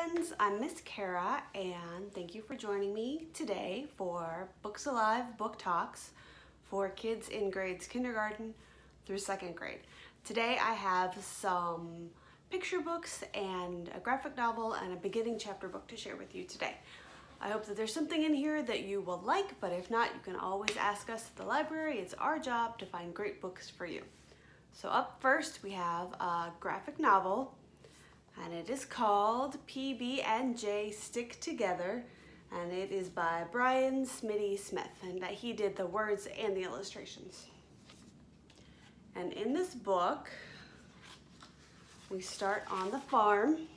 friends, I'm Miss Kara and thank you for joining me today for Books Alive Book Talks for kids in grades kindergarten through second grade. Today I have some picture books and a graphic novel and a beginning chapter book to share with you today. I hope that there's something in here that you will like, but if not, you can always ask us at the library. It's our job to find great books for you. So up first we have a graphic novel, and it is called PB&J Stick Together, and it is by Brian Smitty Smith, and that he did the words and the illustrations. And in this book, we start on the farm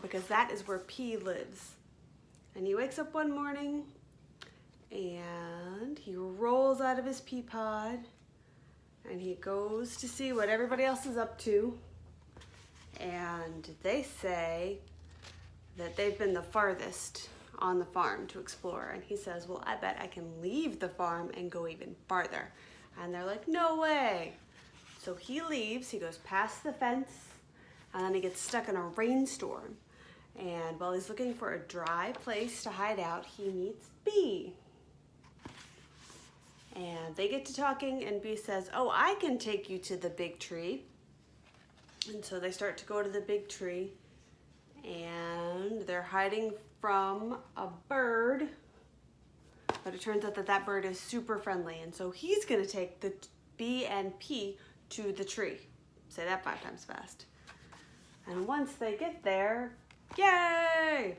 because that is where P lives. And he wakes up one morning and he rolls out of his pea pod and he goes to see what everybody else is up to. And they say that they've been the farthest on the farm to explore. And he says, well, I bet I can leave the farm and go even farther. And they're like, no way. So he leaves, he goes past the fence, and then he gets stuck in a rainstorm. And while he's looking for a dry place to hide out, he meets B. And they get to talking, and B says, oh, I can take you to the big tree. And so they start to go to the big tree, and they're hiding from a bird, but it turns out that that bird is super friendly, and so he's gonna take the B and P to the tree. Say that 5 times fast. And once they get there, yay!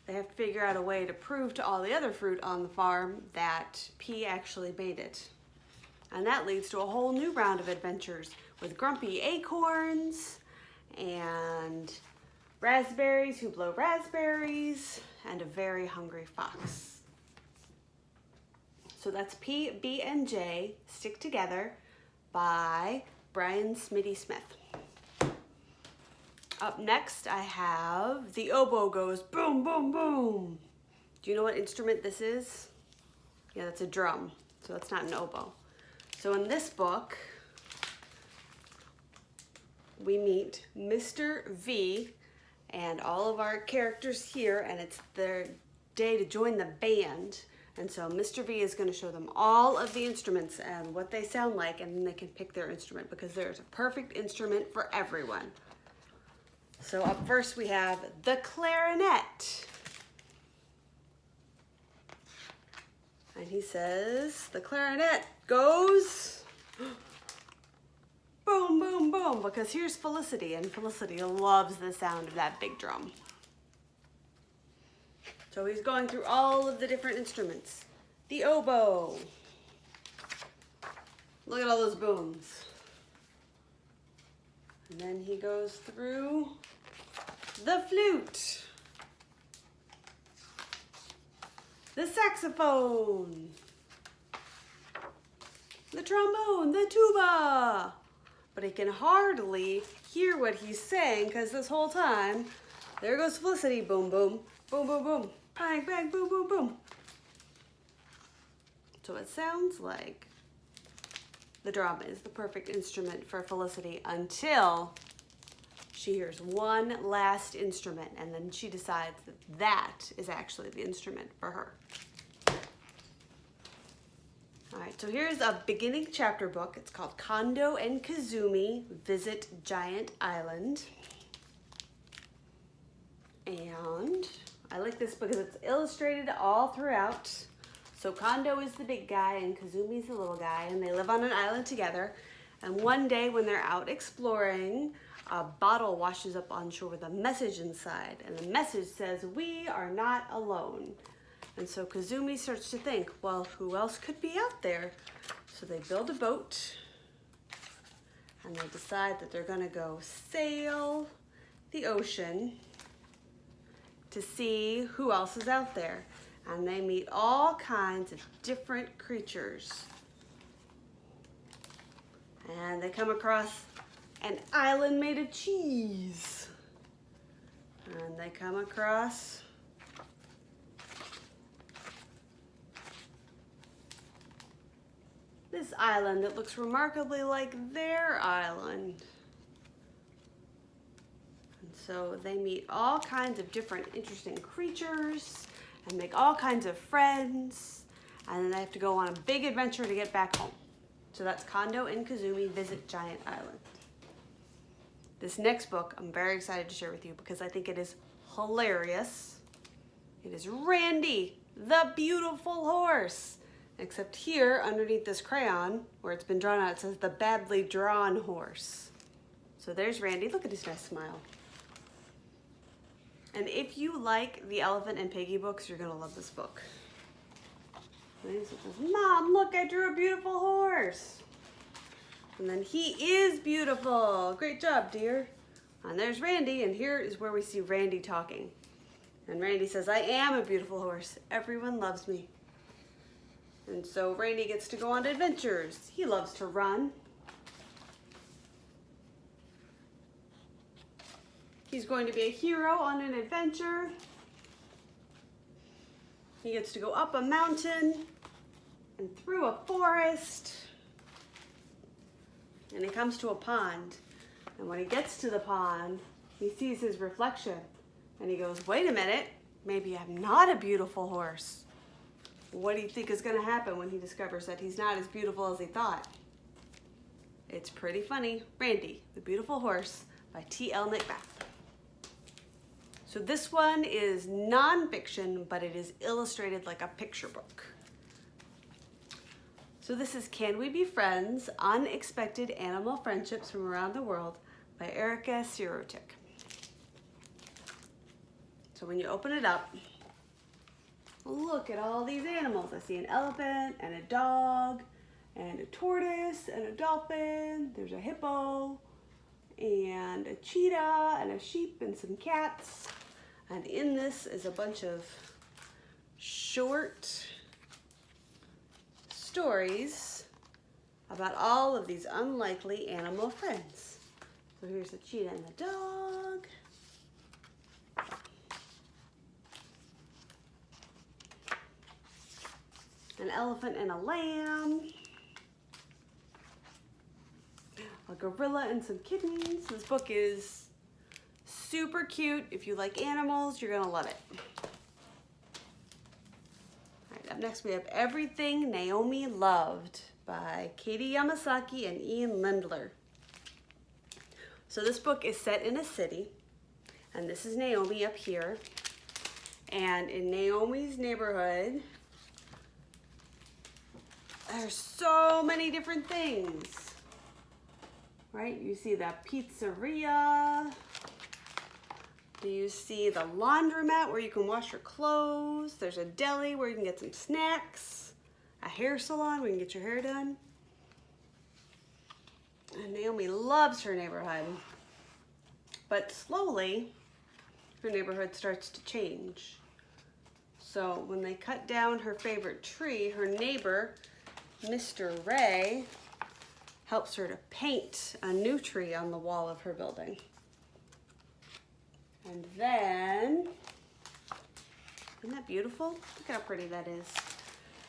They have to figure out a way to prove to all the other fruit on the farm that P actually made it. And that leads to a whole new round of adventures with grumpy acorns and raspberries who blow raspberries and a very hungry fox. So that's P, B, and J Stick Together by Brian Smitty Smith. Up next I have The Oboe Goes Boom, Boom, Boom. Do you know what instrument this is? Yeah, that's a drum, so that's not an oboe. So in this book, we meet Mr. V and all of our characters here, and it's their day to join the band. And so Mr. V is going to show them all of the instruments and what they sound like, and then they can pick their instrument because there's a perfect instrument for everyone. So up first we have the clarinet. And he says, the clarinet goes boom, boom, boom, because here's Felicity, and Felicity loves the sound of that big drum. So he's going through all of the different instruments. The oboe. Look at all those booms. And then he goes through the flute. The saxophone, the trombone, the tuba. But he can hardly hear what he's saying because this whole time, there goes Felicity, boom, boom, boom, boom, boom, bang, bang, boom, boom, boom. So it sounds like the drum is the perfect instrument for Felicity until she hears one last instrument, and then she decides that that is actually the instrument for her. All right, so here's a beginning chapter book. It's called Condo and Kazumi Visit Giant Island. And I like this because it's illustrated all throughout. So Condo is the big guy and Kazumi's the little guy, and they live on an island together. And one day when they're out exploring, a bottle washes up on shore with a message inside, and the message says, we are not alone. And so Kazumi starts to think, well, who else could be out there? So they build a boat, and they decide that they're gonna go sail the ocean to see who else is out there. And they meet all kinds of different creatures. And they come across an island made of cheese. And they come across this island that looks remarkably like their island. And So they meet all kinds of different interesting creatures and make all kinds of friends. And then they have to go on a big adventure to get back home. So that's Condo and Kazumi Visit Giant Island. This next book I'm very excited to share with you because I think it is hilarious. It is Randy, the beautiful horse. Except here, underneath this crayon, where it's been drawn out, it says the badly drawn horse. So there's Randy. Look at his nice smile. And if you like the Elephant and Piggy books, you're going to love this book. It says, Mom, look, I drew a beautiful horse. And then he is beautiful. Great job, dear. And there's Randy, and here is where we see Randy talking. And Randy says, I am a beautiful horse. Everyone loves me. And so Randy gets to go on adventures. He loves to run. He's going to be a hero on an adventure. He gets to go up a mountain and through a forest. And he comes to a pond. And when he gets to the pond, he sees his reflection. And he goes, wait a minute, maybe I'm not a beautiful horse. What do you think is going to happen when he discovers that he's not as beautiful as he thought? It's pretty funny. Randy, the Beautiful Horse by T.L. Macbeth. So this one is nonfiction, but it is illustrated like a picture book. So this is Can We Be Friends? Unexpected Animal Friendships from Around the World by Erica Sirotik. So when you open it up, look at all these animals. I see an elephant and a dog and a tortoise and a dolphin. There's a hippo and a cheetah and a sheep and some cats. And in this is a bunch of short stories about all of these unlikely animal friends. So here's the cheetah and the dog. An elephant and a lamb, a gorilla and some kittens. This book is super cute. If you like animals, you're gonna love it. All right, up next we have Everything Naomi Loved by Katie Yamasaki and Ian Lindler. So this book is set in a city, and this is Naomi up here. And in Naomi's neighborhood, there's so many different things, right? You see the pizzeria. You see the laundromat where you can wash your clothes. There's a deli where you can get some snacks. A hair salon where you can get your hair done. And Naomi loves her neighborhood. But slowly, her neighborhood starts to change. So when they cut down her favorite tree, her neighbor, Mr. Ray, helps her to paint a new tree on the wall of her building. And then, isn't that beautiful? Look how pretty that is.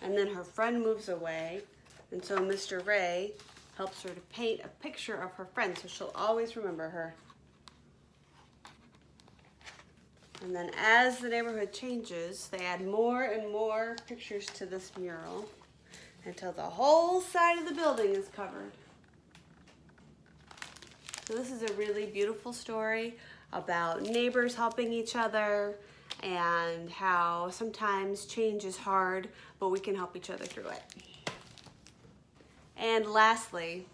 And then her friend moves away, and so Mr. Ray helps her to paint a picture of her friend so she'll always remember her. And then as the neighborhood changes, they add more and more pictures to this mural until the whole side of the building is covered. So this is a really beautiful story about neighbors helping each other and how sometimes change is hard, but we can help each other through it. And lastly,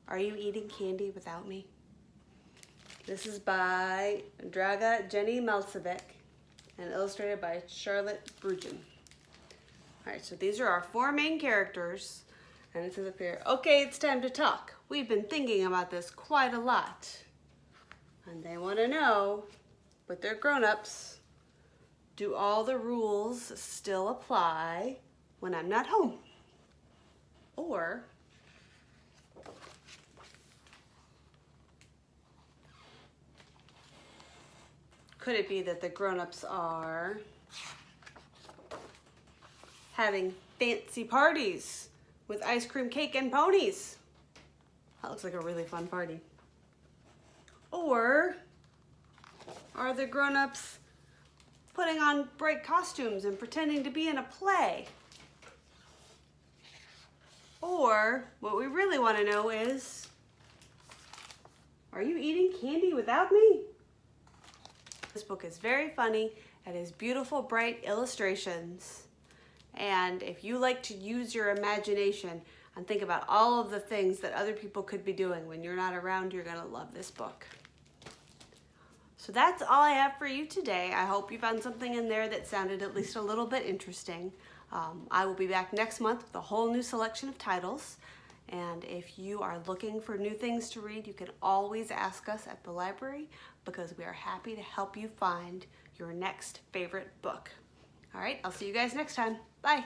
Are You Eating Candy Without Me? This is by Draga Jenny Melcevic and illustrated by Charlotte Brugen. All right, so these are our four main characters, and it says up here, okay, it's time to talk. We've been thinking about this quite a lot, and they want to know, with their grown-ups, do all the rules still apply when I'm not home? Or could it be that the grown-ups are having fancy parties with ice cream, cake, and ponies? That looks like a really fun party. Or are the grown-ups putting on bright costumes and pretending to be in a play? Or what we really want to know is, are you eating candy without me? This book is very funny. It has beautiful, bright illustrations. And if you like to use your imagination and think about all of the things that other people could be doing when you're not around, you're going to love this book. So that's all I have for you today. I hope you found something in there that sounded at least a little bit interesting. I will be back next month with a whole new selection of titles. And if you are looking for new things to read, you can always ask us at the library because we are happy to help you find your next favorite book. All right, I'll see you guys next time. Bye.